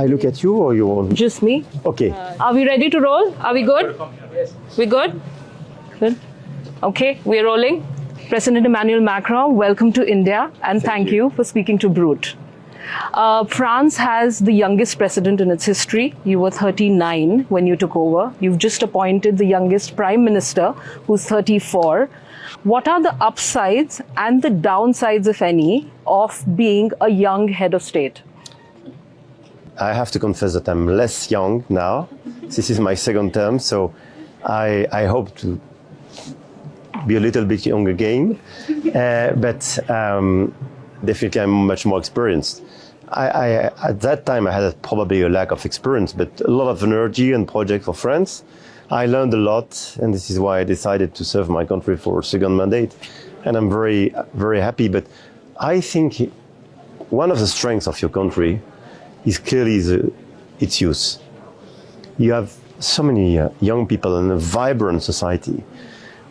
I look at you or you want? Just me. Okay. Are we ready to roll? Are we good? Yes. We good? Good. Okay, we're rolling. President Emmanuel Macron, welcome to India and thank you for speaking to Brut. France has the youngest president in its history. You were 39 when you took over. You've just appointed the youngest prime minister, who's 34. What are the upsides and the downsides, if any, of being a young head of state? I have to confess that I'm less young now. This is my second term, so I hope to be a little bit young again. But definitely I'm much more experienced. At that time, I had probably a lack of experience, but a lot of energy and project for France. I learned a lot, and this is why I decided to serve my country for a second mandate. And I'm very, very happy. But I think one of the strengths of your country is clearly its youth. You have so many young people in a vibrant society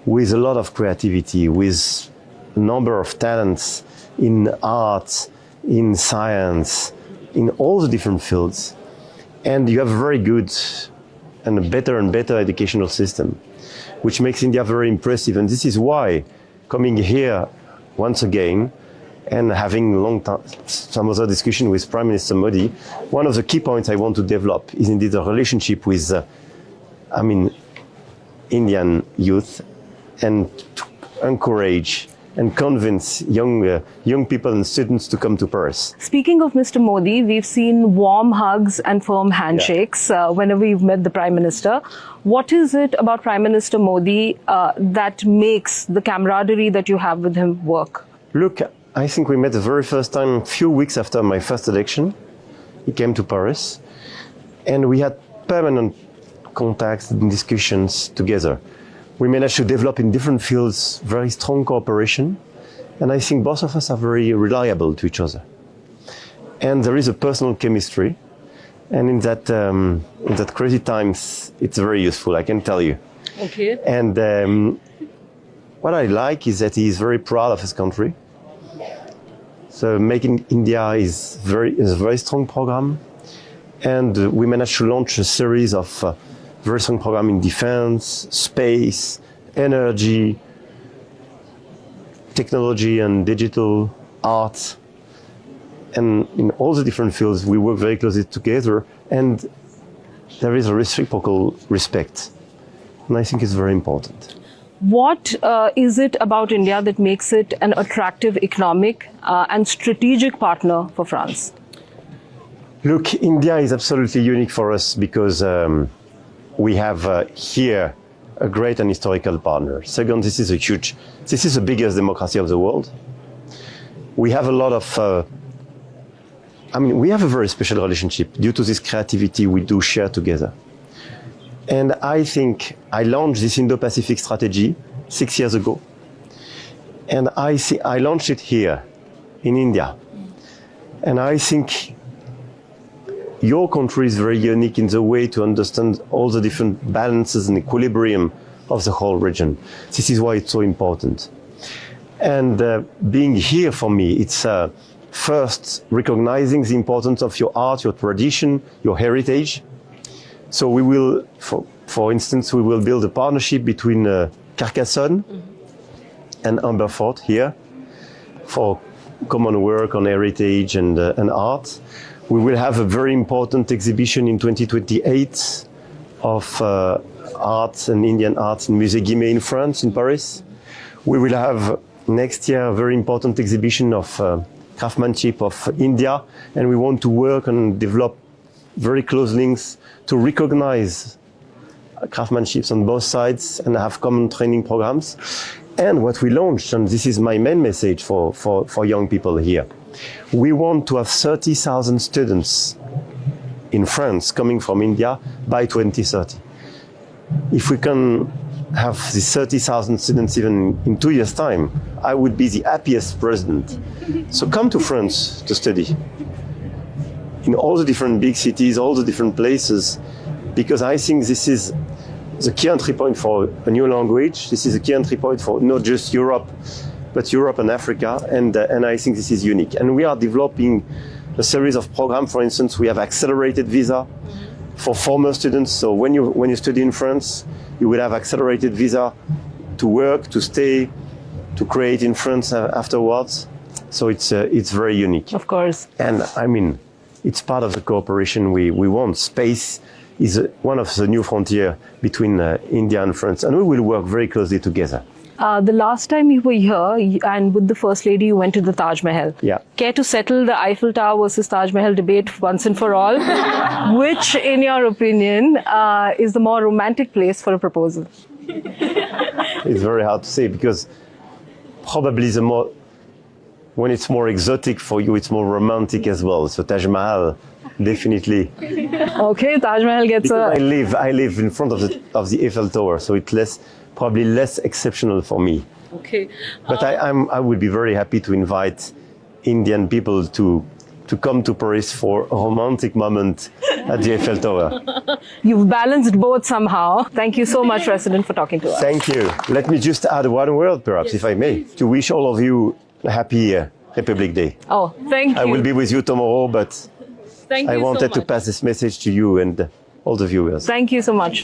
with a lot of creativity, with a number of talents in art, in science, in all the different fields. And you have a very good and a better educational system, which makes India very impressive. And this is why coming here once again and having some other discussion with Prime Minister Modi, one of the key points I want to develop is indeed the relationship with, Indian youth, and to encourage and convince young people and students to come to Paris. Speaking of Mr. Modi, we've seen warm hugs and firm handshakes whenever you've met the Prime Minister. What is it about Prime Minister Modi that makes the camaraderie that you have with him work? Look, I think we met the very first time a few weeks after my first election. He came to Paris and we had permanent contacts and discussions together. We managed to develop in different fields very strong cooperation, and I think both of us are very reliable to each other. And there is a personal chemistry, and in that crazy times, it's very useful, I can tell you. Okay. And what I like is that he is very proud of his country. So Making India is a very strong program, and we managed to launch a series of very strong program in defense, space, energy, technology and digital, art. And in all the different fields, we work very closely together, and there is a reciprocal respect. And I think it's very important. What is it about India that makes it an attractive economic and strategic partner for France? Look, India is absolutely unique for us because we have here a great and historical partner. Second, this is the biggest democracy of the world. We have a lot of, we have a very special relationship due to this creativity we do share together. And I think I launched this Indo-Pacific strategy 6 years ago. And I launched it here in India. And I think your country is very unique in the way to understand all the different balances and equilibrium of the whole region. This is why it's so important. And being here for me, it's first recognizing the importance of your art, your tradition, your heritage. So we will, for instance, we will build a partnership between Carcassonne and Humberfort here for common work on heritage and art. We will have a very important exhibition in 2028 of art and Indian art in Musée Guimet in France, in Paris. We will have next year a very important exhibition of craftsmanship of India, and we want to work and develop very close links to recognize craftsmanships on both sides and have common training programs. And what we launched, and this is my main message for young people here, we want to have 30,000 students in France coming from India by 2030. If we can have these 30,000 students even in 2 years' time, I would be the happiest president. So come to France to study in all the different big cities, all the different places, because I think this is the key entry point for a new language. This is a key entry point for not just Europe, but Europe and Africa, and I think this is unique. And we are developing a series of programs. For instance, we have accelerated visa for former students. So when you study in France, you will have accelerated visa to work, to stay, to create in France afterwards. So it's very unique. Of course. And I mean, it's part of the cooperation we want. Space is one of the new frontier between India and France, and we will work very closely together. The last time you were here and with the First Lady, you went to the Taj Mahal. Yeah. Care to settle the Eiffel Tower versus Taj Mahal debate once and for all? Which, in your opinion, is the more romantic place for a proposal? It's very hard to say because probably when it's more exotic for you, it's more romantic as well. So Taj Mahal, definitely. Okay, Taj Mahal gets Because a... I live in front of the Eiffel Tower, so it's probably less exceptional for me. Okay. But I would be very happy to invite Indian people to come to Paris for a romantic moment at the Eiffel Tower. You've balanced both somehow. Thank you so much, President, for talking to us. Thank you. Let me just add one word, perhaps, if I may, to wish all of you a happy Republic Day. Oh, thank you. I will be with you tomorrow, but Thank I you wanted so to much. pass this message to you and all the viewers. Thank you so much.